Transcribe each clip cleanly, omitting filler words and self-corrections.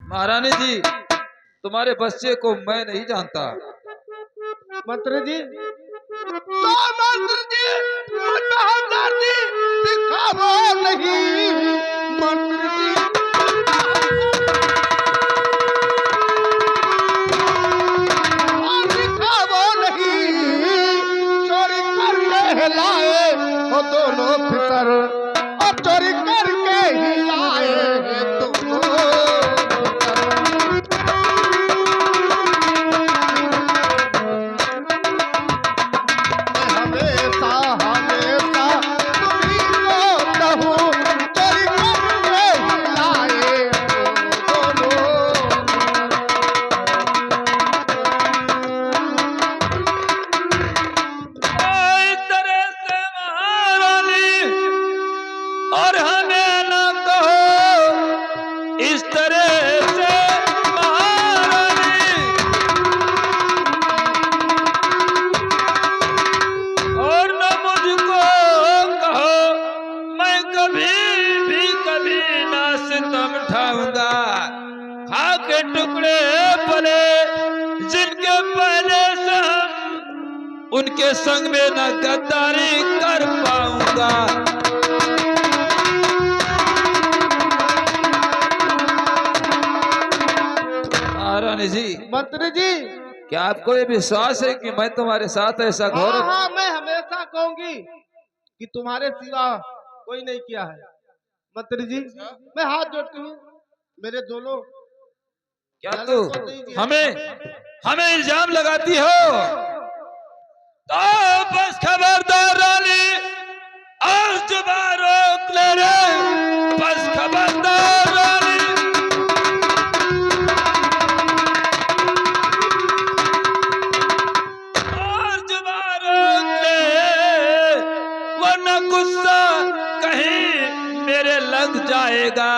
महारानी जी, तुम्हारे बच्चे को मैं नहीं जानता। मंत्री जी तो मंत्री जी मुझे हमदर्दी दिखाओ नहीं। मंत्री जी दिखाओ नहीं। चोरी करके लाए वो दोनों फितर और चोरी करके ही लाए दोनों के टुकड़े पले जिनके पहले से हम उनके संग में न गद्दारी कर पाऊंगा। महारानी जी, मंत्री जी क्या आपको ये विश्वास है कि मैं तुम्हारे साथ ऐसा घोर? हाँ, मैं हमेशा कहूंगी कि तुम्हारे सिवा कोई नहीं किया है। मंत्री जी मैं हाथ जोड़ती हूँ, मेरे दोनों क्या तू हमें हमें इल्जाम लगाती हो? तो बस खबरदार रानी, और जुबान रोक ले रे। बस खबरदार रानी, और जुबान रोक ले, वरना गुस्सा कहीं मेरे लग जाएगा।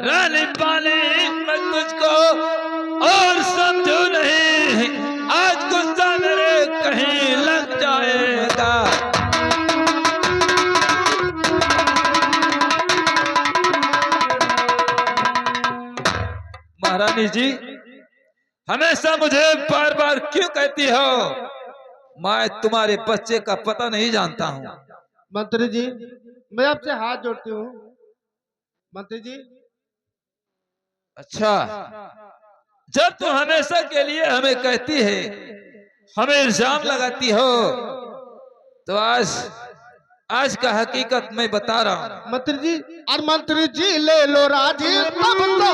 रानी पानी मैं तुझको और समझू नहीं, आज गुस्सा मेरे कहीं लग जाएगा। महारानी जी, हमेशा मुझे बार बार क्यों कहती हो मैं तुम्हारे बच्चे का पता नहीं जानता हूँ? मंत्री जी मैं आपसे हाथ जोड़ती हूँ। मंत्री जी अच्छा, जब तुम हमेशा के लिए हमें कहती है, हमें इल्जाम लगाती हो, तो आज का हकीकत मैं बता रहा हूँ। मंत्री जी और मंत्री जी ले लो राजी तब तो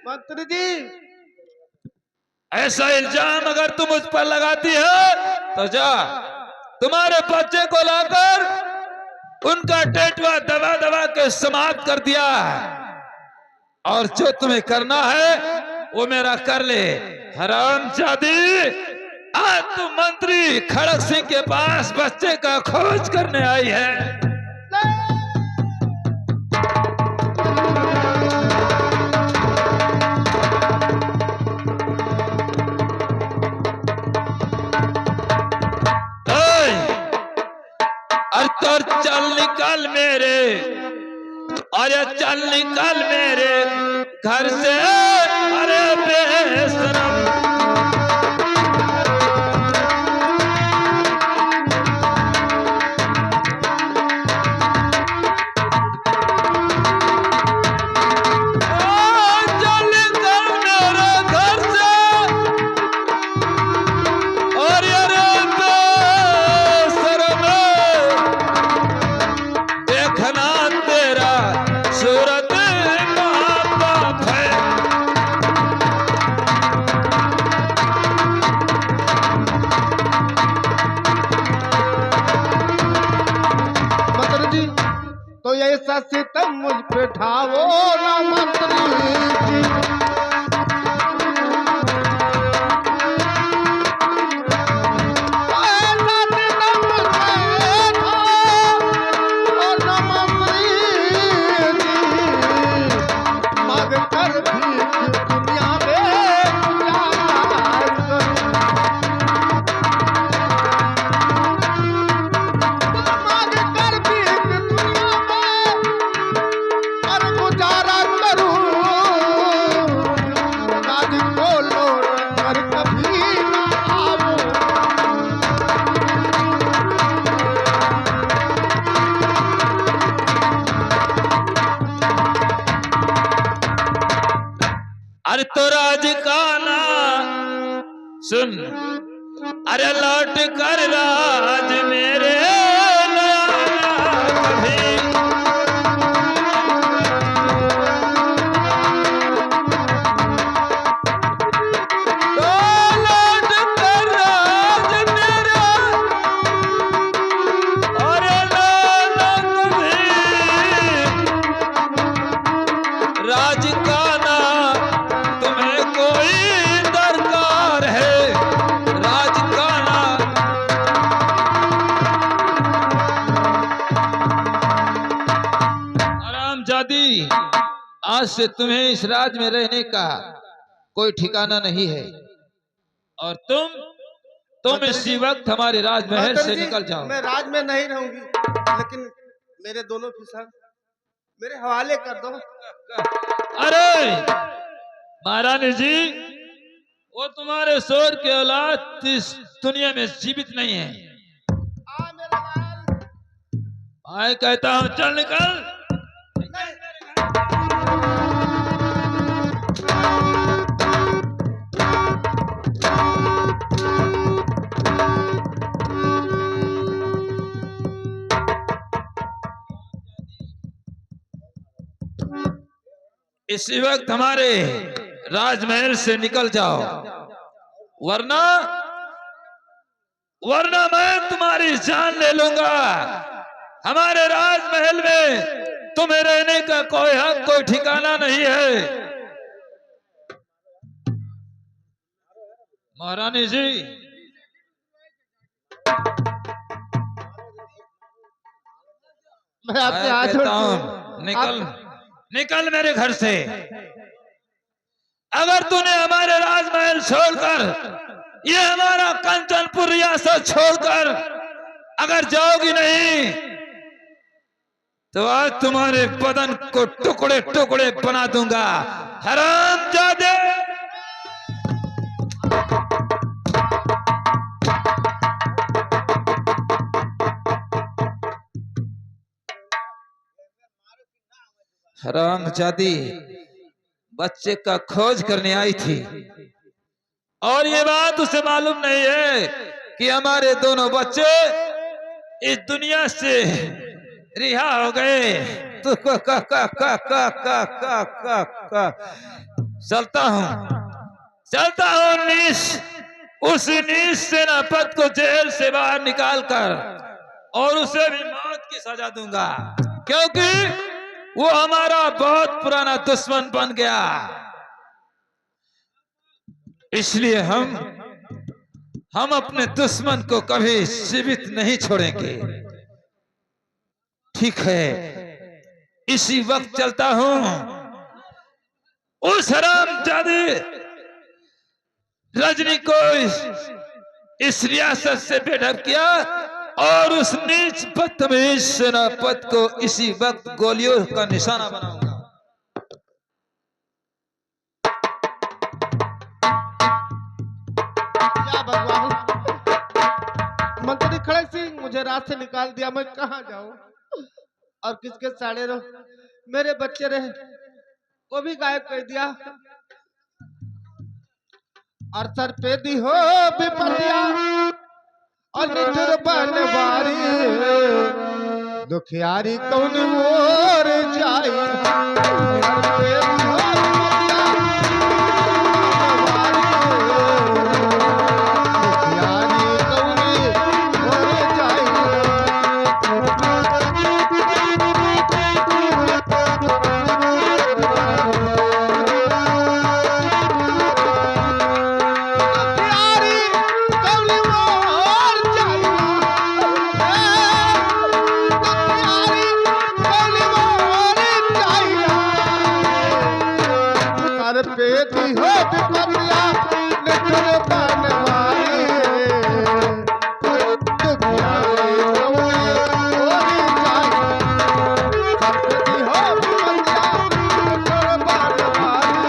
मंत्री जी ऐसा इल्जाम अगर तुम उस पर लगाती हो तो जा तुम्हारे बच्चे को लाकर उनका टेटवा दबा दबा के समाप्त कर दिया, और जो तुम्हें करना है वो मेरा कर ले। हरामजादी, आज तुम मंत्री खड़क सिंह के पास बच्चे का खोज करने आई है। और चल निकल मेरे, और चल निकल मेरे घर से, अरे बेशरम। सूरत माँ बाप है अरे तो राज का ना सुन, अरे लौट कर राज मेरे नया कभी। तो लौट कर राज मेरा, अरे लाला कभी राज का ना तुम्हें कोई दरकार है, राज का ना। हरामजादी, आज से तुम्हें इस राज में रहने का कोई ठिकाना नहीं है, और तुम इसी वक्त हमारे राजमहल से निकल जाओ। मैं राज में नहीं रहूंगी, लेकिन मेरे दोनों फिसर मेरे हवाले कर दो। अरे महारानी जी, वो तुम्हारे शोर के औलाद इस दुनिया में जीवित नहीं है। आ मेरा लाल। मैं कहता हूं चल निकल। इसी वक्त हमारे राजमहल से निकल जाओ, वरना वरना मैं तुम्हारी जान ले लूंगा। हमारे राजमहल में तुम्हें रहने का कोई हक, कोई ठिकाना नहीं है। महारानी जी, मैं आपसे हाथ कहता जोड़ती हूं, हूँ। निकल निकल मेरे घर से। अगर तूने हमारे राजमहल छोड़कर, ये हमारा कंचनपुर रियासत छोड़कर अगर जाओगी नहीं, तो आज तुम्हारे बदन को टुकड़े टुकड़े बना दूंगा, हरामजादे। हरामजादी बच्चे का खोज करने आई थी, और ये बात उसे मालूम नहीं है कि हमारे दोनों बच्चे इस दुनिया से रिहा हो गए। तो चलता हूँ उस नीच सेनापति को जेल से बाहर निकालकर, और उसे भी मौत की सजा दूंगा, क्योंकि वो हमारा बहुत पुराना दुश्मन बन गया। इसलिए हम अपने दुश्मन को कभी जीवित नहीं छोड़ेंगे। ठीक है, इसी वक्त चलता हूं। उस हरामजादी रजनी को इस रियासत से बेदखल किया, और उस नीच बदतमीज सेनापति को इसी वक्त गोलियों का निशाना बनाऊंगा। या भगवान, मंत्री खड़क सिंह मुझे रात से निकाल दिया, मैं कहाँ जाऊं और किसके साड़े रहो। मेरे बच्चे रहे वो भी गायब कर दिया, और सर पे दी हो विपत्तियां और निठुर बनवारी, दुखियारी कौन मोर जाई। सर पे दी हो विपत्तियां, दुखियारी कौन मोर जाई। पेटी हो विपत्तियां निठुर बनवारी, दुखियारी कौन मोर जाई। सर पेटी हो विपत्तियां निठुर बनवारी,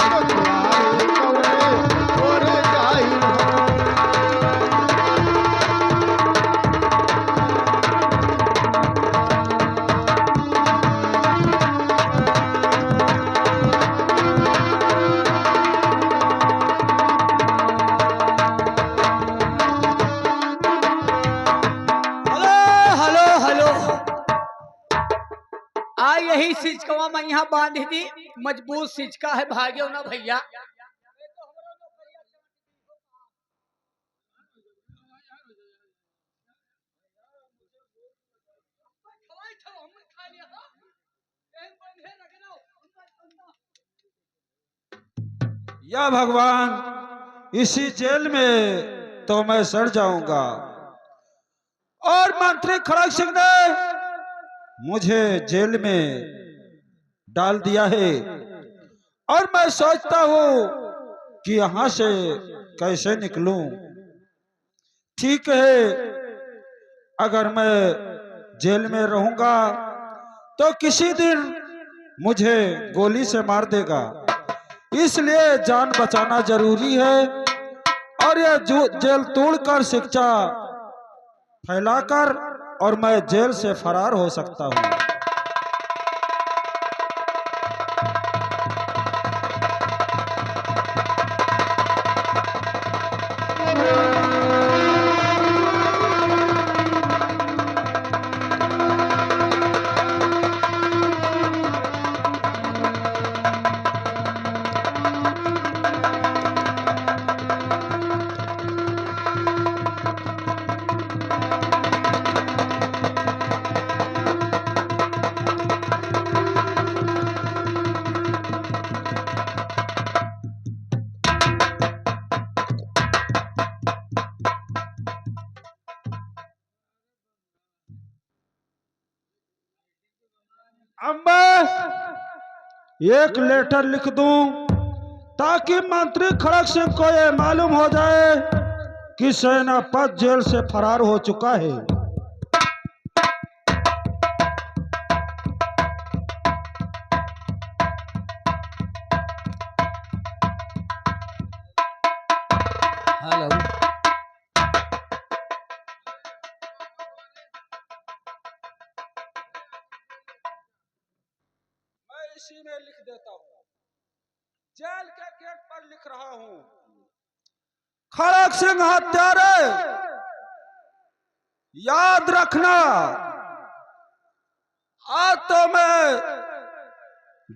दुखियारी कौन मोर जाई। सिकवा में यहाँ बांध दी, मजबूत सिचका है, भाग्यो ना भैया। या भगवान, इसी जेल में तो मैं सड़ जाऊंगा। और मंत्री खड़ग सिंह ने मुझे जेल में डाल दिया है, और मैं सोचता हूं कि यहां से कैसे निकलूं। ठीक है, अगर मैं जेल में रहूंगा तो किसी दिन मुझे गोली से मार देगा, इसलिए जान बचाना जरूरी है। और यह जेल तोड़कर शिक्षा फैलाकर और मैं जेल से फरार हो सकता हूं। अब मैं एक लेटर लिख दूं ताकि मंत्री खड़ग सिंह को यह मालूम हो जाए कि सेनापत जेल से फरार हो चुका है। हेलो, मैं इसी में लिख देता हूं, जेल के गेट पर लिख रहा हूं, खड़ग सिंह हत्यारे, याद रखना आज तो मैं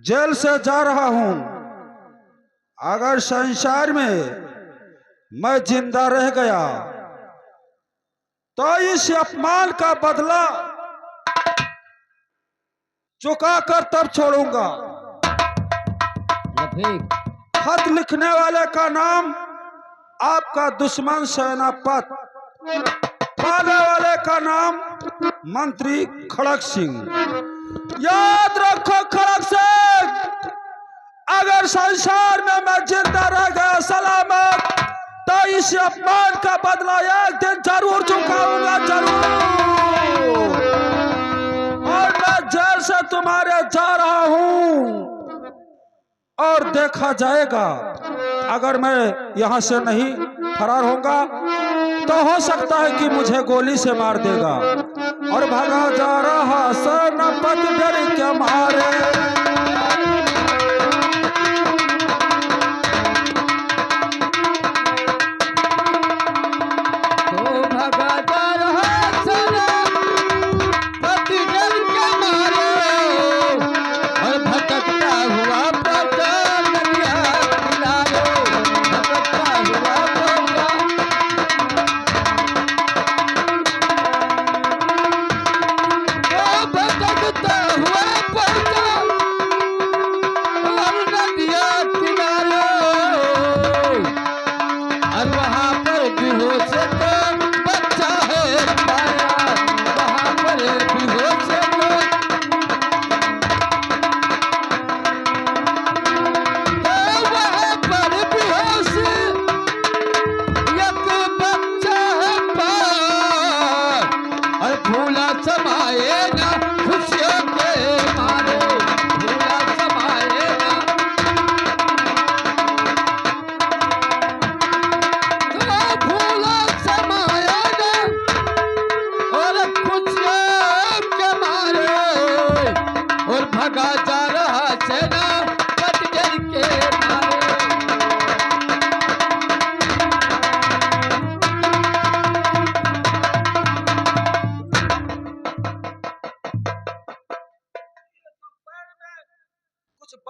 जेल से जा रहा हूं। अगर संसार में मैं जिंदा रह गया तो इस अपमान का बदला चुकाकर तब छोड़ूंगा। खत लिखने वाले का नाम आपका दुश्मन सेनापत, पाले वाले का नाम मंत्री खड़ग सिंह। याद रखो खड़ग सिंह, अगर संसार में मैं जिंदा रह गया सलामत तो इस अपमान का बदला एक दिन जरूर चुकाऊंगा, जरूर। और मैं जेल से तुम्हारे जा रहा हूं और देखा जाएगा, अगर मैं यहां से नहीं फरार होगा तो हो सकता है कि मुझे गोली से मार देगा। और भागा जा रहा सेनापत डर के मारे।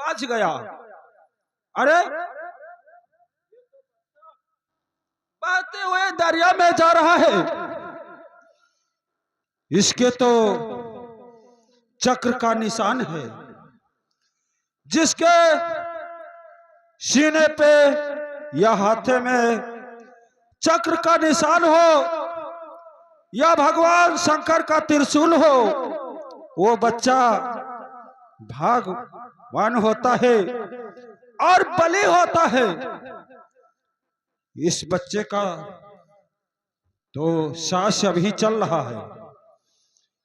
बच गया। अरे बहते हुए दरिया में जा रहा है। इसके तो चक्र का निशान है। जिसके सीने पे या हाथे में चक्र का निशान हो या भगवान शंकर का त्रिशूल हो, वो बच्चा भागवान होता है और बलि होता है। इस बच्चे का तो सांस अभी चल रहा है,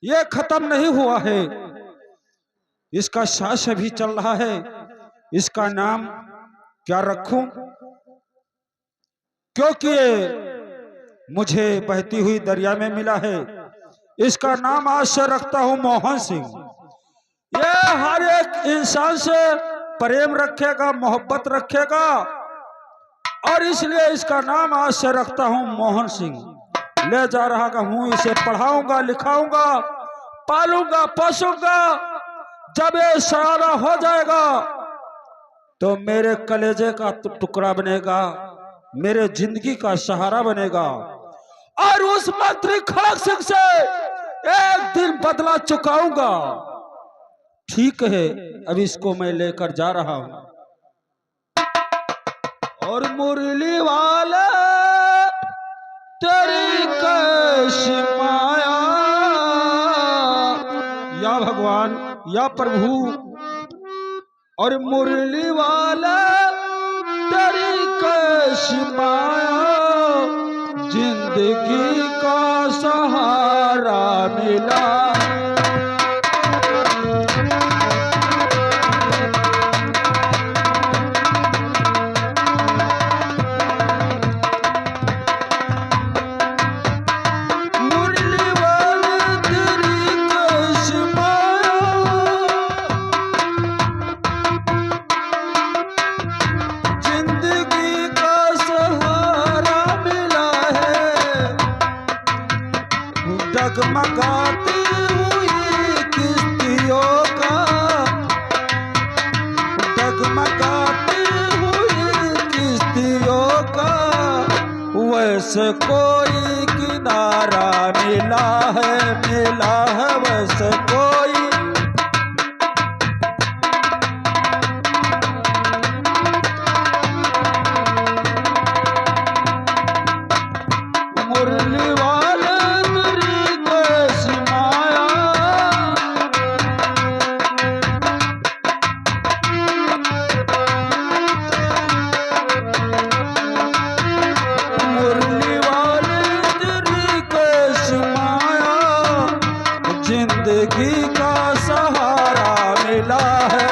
ये खत्म नहीं हुआ है। इसका सांस अभी चल रहा है। इसका नाम क्या रखूं? क्योंकि ये मुझे बहती हुई दरिया में मिला है। इसका नाम आज से रखता हूं मोहन सिंह। ये हर एक इंसान से प्रेम रखेगा, मोहब्बत रखेगा, और इसलिए इसका नाम आज से रखता हूं मोहन सिंह। ले जा रहा हूं, इसे पढ़ाऊंगा, लिखाऊंगा, पालूंगा, पोसूंगा। जब ये सयाना हो जाएगा तो मेरे कलेजे का टुकड़ा बनेगा, मेरे जिंदगी का सहारा बनेगा। और उस मंत्री खड़क सिंह से एक दिन बदला चुकाऊंगा। ठीक है, अब इसको मैं लेकर जा रहा हूं। और मुरली वाला तेरी कैसी माया, या भगवान या प्रभु। और मुरली वाला तेरी कैसी माया, जिंदगी का सहारा मिला। डगमगाती हुई किश्तियों का, डगमगाती हुई किश्तियों का, वैसे कोई किनारा मिला है वैसे कोई। मुरली वाले जिंदगी का सहारा मिला है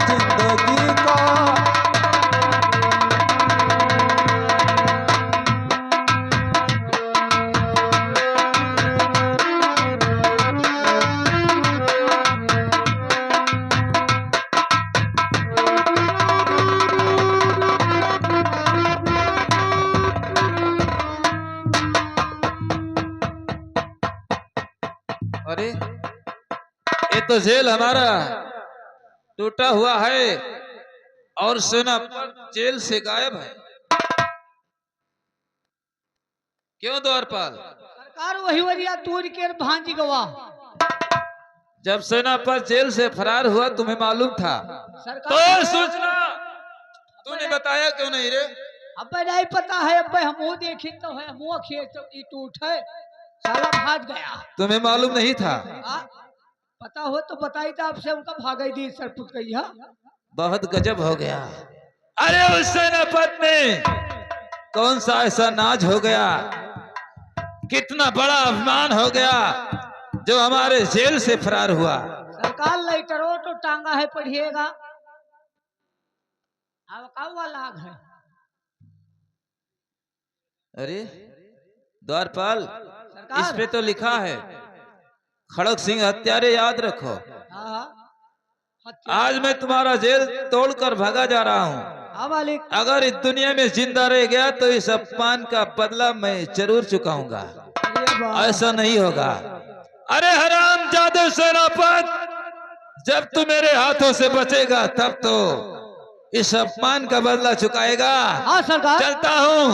जिंदगी का। अरे ये तो जेल हमारा टूटा हुआ है और सेनापति जेल से गायब है। क्यों द्वारपाल? सरकार वही वरिया तोड़ के भांजी गवाह। जब सेनापति जेल से फरार हुआ तुम्हें मालूम था तो सरकार सूचना तूने बताया क्यों नहीं रे? अब नहीं पता है। अब हम वो देखी तो है, मुँह खेत टूट है, साला भाग गया। तुम्हें मालूम नहीं था? पता हो तो बताई था आपसे, उनका भागा दी सरपुत गई है। बहुत गजब हो गया। अरे उस सेनापति ने कौन सा ऐसा नाज हो गया, कितना बड़ा अपमान हो गया जो हमारे जेल से फरार हुआ। सरकार लाइटरो तो टांगा है, पढ़िएगा। अब का लाग है। अरे द्वारपाल, इस पे तो लिखा है खड़क सिंह हत्यारे, याद रखो। आज मैं तुम्हारा जेल तोड़कर भागा जा रहा हूँ। अगर इस दुनिया में जिंदा रह गया तो इस अपमान का बदला मैं जरूर चुकाऊंगा। ऐसा नहीं होगा। अरे हराम जादू सेनापति, जब तू मेरे हाथों से बचेगा तब तो इस अपमान का बदला चुकाएगा। हाँ सरकार। चलता हूँ,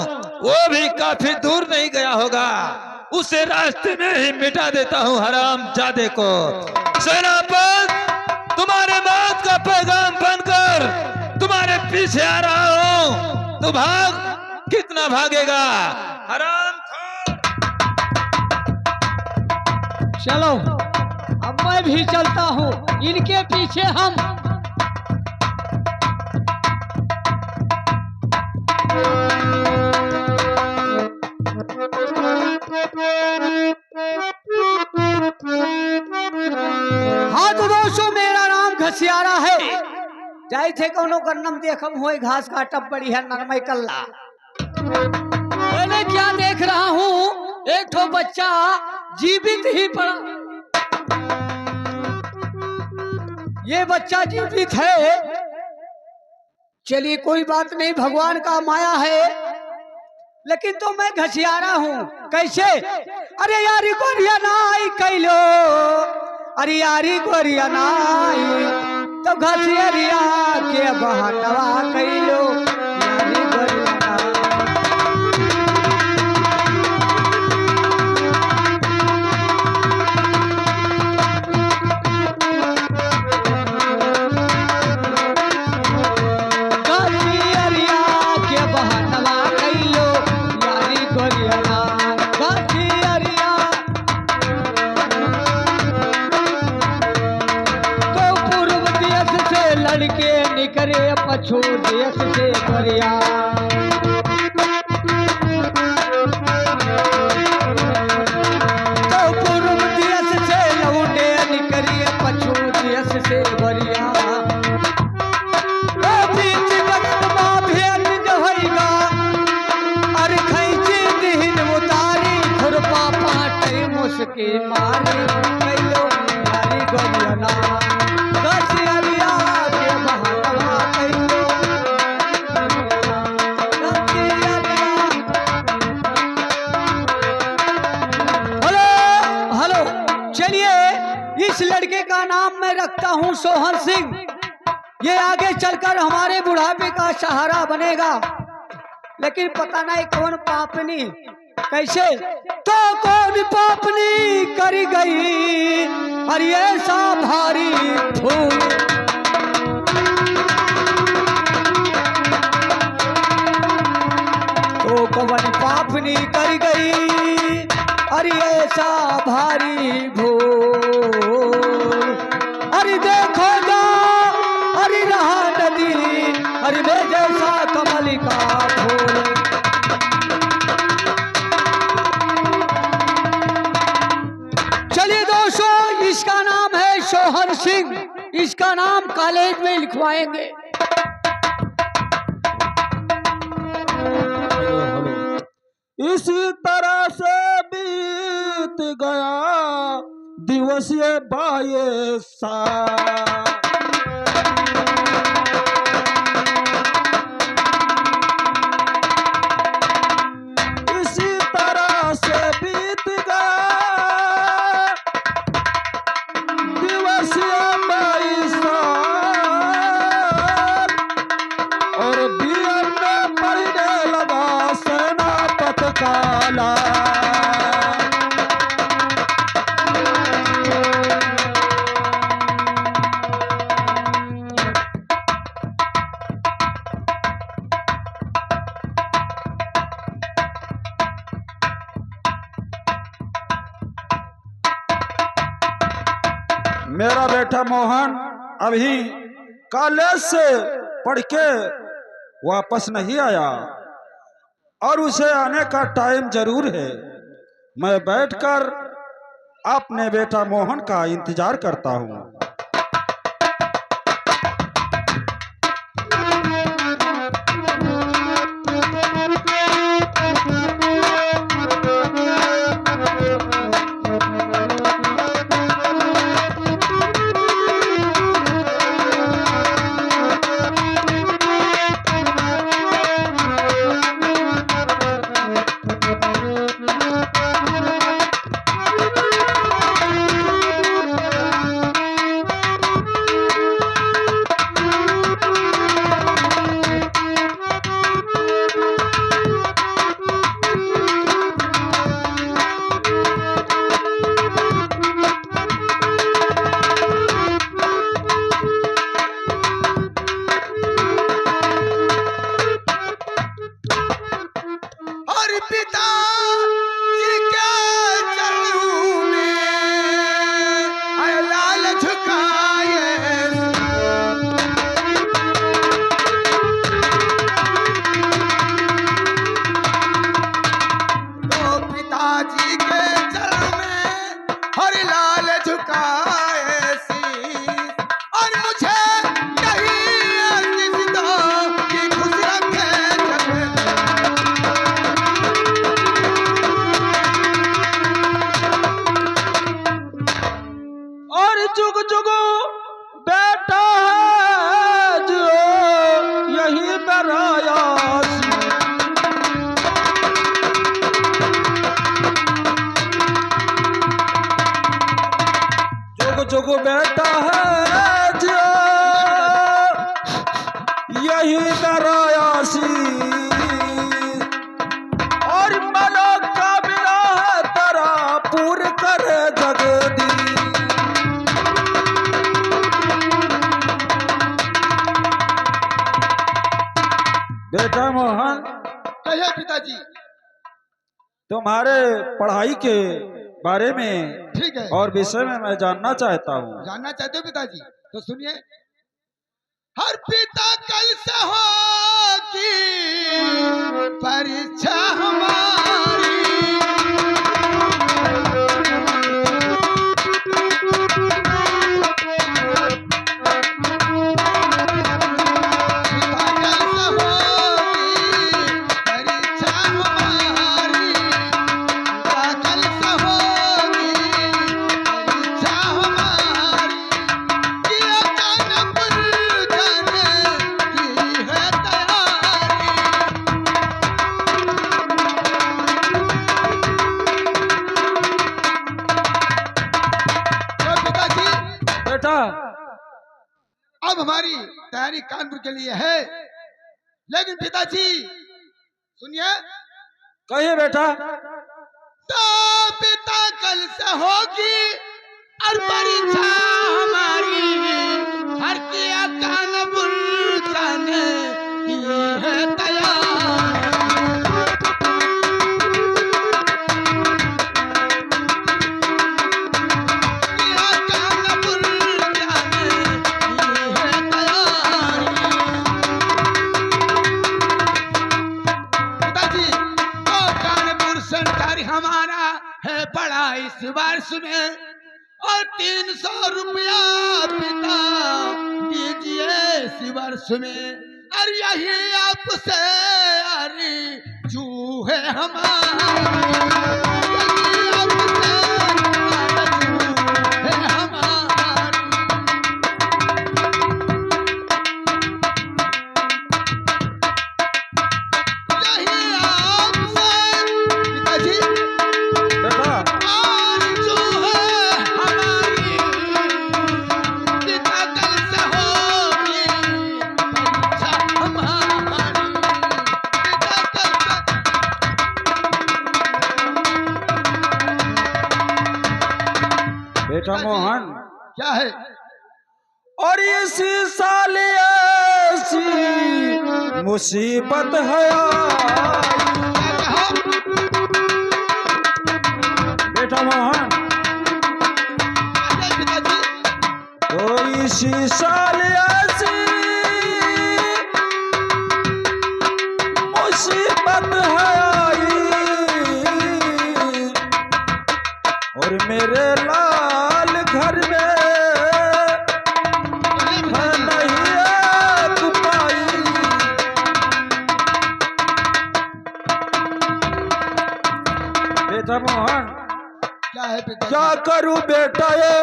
वो भी काफी दूर नहीं गया होगा, उसे रास्ते में ही मिटा देता हूँ हराम जादे को। सेनापति, तुम्हारे मौत का पैगाम बनकर तुम्हारे पीछे आ रहा हूँ, तू भाग। कितना भागेगा हराम खोर। चलो अब मैं भी चलता हूँ, इनके पीछे हम। हाँ तो दोस्तों, मेरा नाम घसियारा है। जाए थे कोनो करनम देखम होए घास काटब बड़ी है नरमई कल्ला। मैंने क्या देख रहा हूँ, एक ठो बच्चा जीवित ही पड़ा। ये बच्चा जीवित है। चलिए कोई बात नहीं, भगवान का माया है। लेकिन तो मैं घसियारा हूँ। कैसे? अरे यारी गोरिया नाई कैलो, अरे यारी गोरिया नाई तो घसियरिया के बहनवा कैलो, यारी गोरिया नाई। निकरे पछू देश से गरिया, तो पूर्व देश से लौटे निकरे पछू देश से गरिया। बीच गगनमा भेद जहैगा, अरे खैची दिहिन उतारी, खुरपा पाटे मुस्की मारी कैलो यारी गरिया ना। इस लड़के का नाम मैं रखता हूँ सोहन सिंह। ये आगे चलकर हमारे बुढ़ापे का सहारा बनेगा। लेकिन पता नहीं कौन पापनी, कैसे तो कौन पापनी कर गई, और ऐसा भारी फूल। तो कौन पापनी कर गई, और ऐसा भारी भूल। अरे देखो जा, अरे रहा नदी, अरे वे जैसा कमल का फूल। चलिए दोस्तों, इसका नाम है सोहन सिंह। इसका नाम कॉलेज में लिखवाएंगे। इसी तरह से बीत गया दिवस ये 22 साल। इसी तरह से बीत गया दिवस ये 22 साल, और बीएम में पढ़ने लगा सेनापति काला। मेरा बेटा मोहन अभी कॉलेज से पढ़ के वापस नहीं आया, और उसे आने का टाइम जरूर है। मैं बैठकर अपने बेटा मोहन का इंतजार करता हूँ। युग बेटा है जो यही मेरा आशीष और मनोकामना है तेरा पूर्ण कर जगदीश। बेटा मोहन, कहिए पिताजी। तुम्हारे पढ़ाई के बारे में ठीक है, और विषय में मैं जानना चाहता हूँ। जानना चाहते हो पिताजी? तो सुनिए। हर पिता कल से होगी परीक्षा हमारी, अब हमारी तैयारी कानपुर के लिए है। लेकिन पिताजी सुनिए। कहिए बेटा। तो पिता कल से होगी और परीक्षा हमारी, हर किया कानपुर जाने की है तैयार। हमारा है बड़ा इस वर्ष में और 300 रुपया पिता दीजिए इस वर्ष में, और यही आपसे अर्जू है हमारी, यही आपसे अर्जू है हमारी। यही आपसे पिताजी बेटा मोहन, क्या है? और इसी साल ऐसी मुसीबत है बेटा मोहन, तो इसी साल ऐसी मुसीबत है आई और मेरे लाल घर में नहीं एक पाई। बेटा मोहन, क्या है पिता? क्या करूं बेटा ये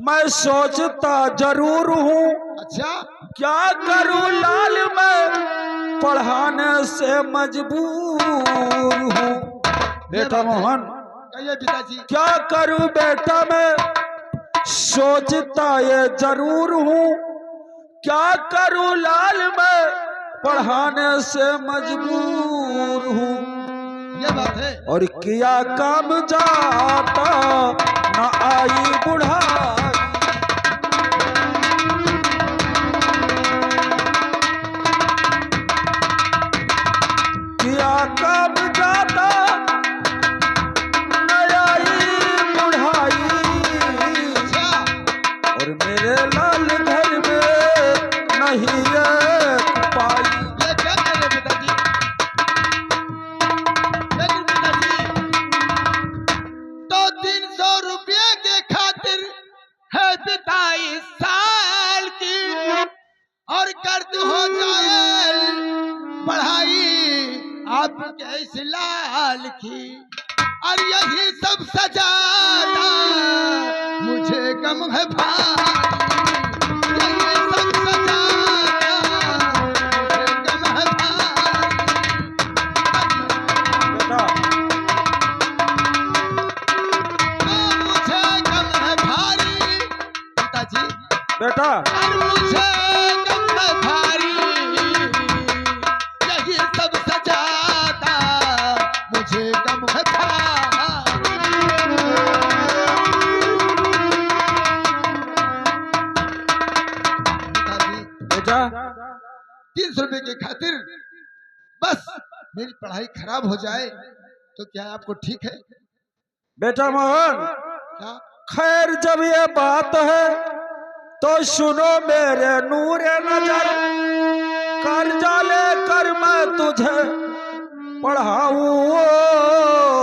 मैं सोचता जरूर हूँ। अच्छा, क्या करूं लाल मैं पढ़ाने से मजबूर हूँ। बेटा मोहन, कहिए पिताजी। क्या करूं बेटा मैं सोचता ये जरूर हूँ। क्या करूं लाल मैं पढ़ाने से मजबूर हूँ। ये बात है। और किया काम जाता न आई बुढ़ाई। किया काम जाता न आई बुढ़ाई और मेरे लाल घर में नहीं एक पाई। ये क्या कह रहे पिताजी? लेकिन पिताजी तो 300 रुपये के खातिर है पिता इस साल की, और कर्ज हो जाए पढ़ाई आपके इस लाल की, और यही सब सजाता मुझे गम है भाई। यही सब सजाता मुझे गम है भाई। बेटा मुझे गम है भारी, 300 रुपए की खातिर बस मेरी पढ़ाई खराब हो जाए तो क्या आपको ठीक है? बेटा मोहन, क्या? खैर जब ये बात है तो सुनो मेरे नूरे नजर, कर्जा लेकर मैं तुझे पढ़ाऊं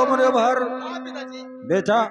उम्र भर। हाँ पिताजी। बेटा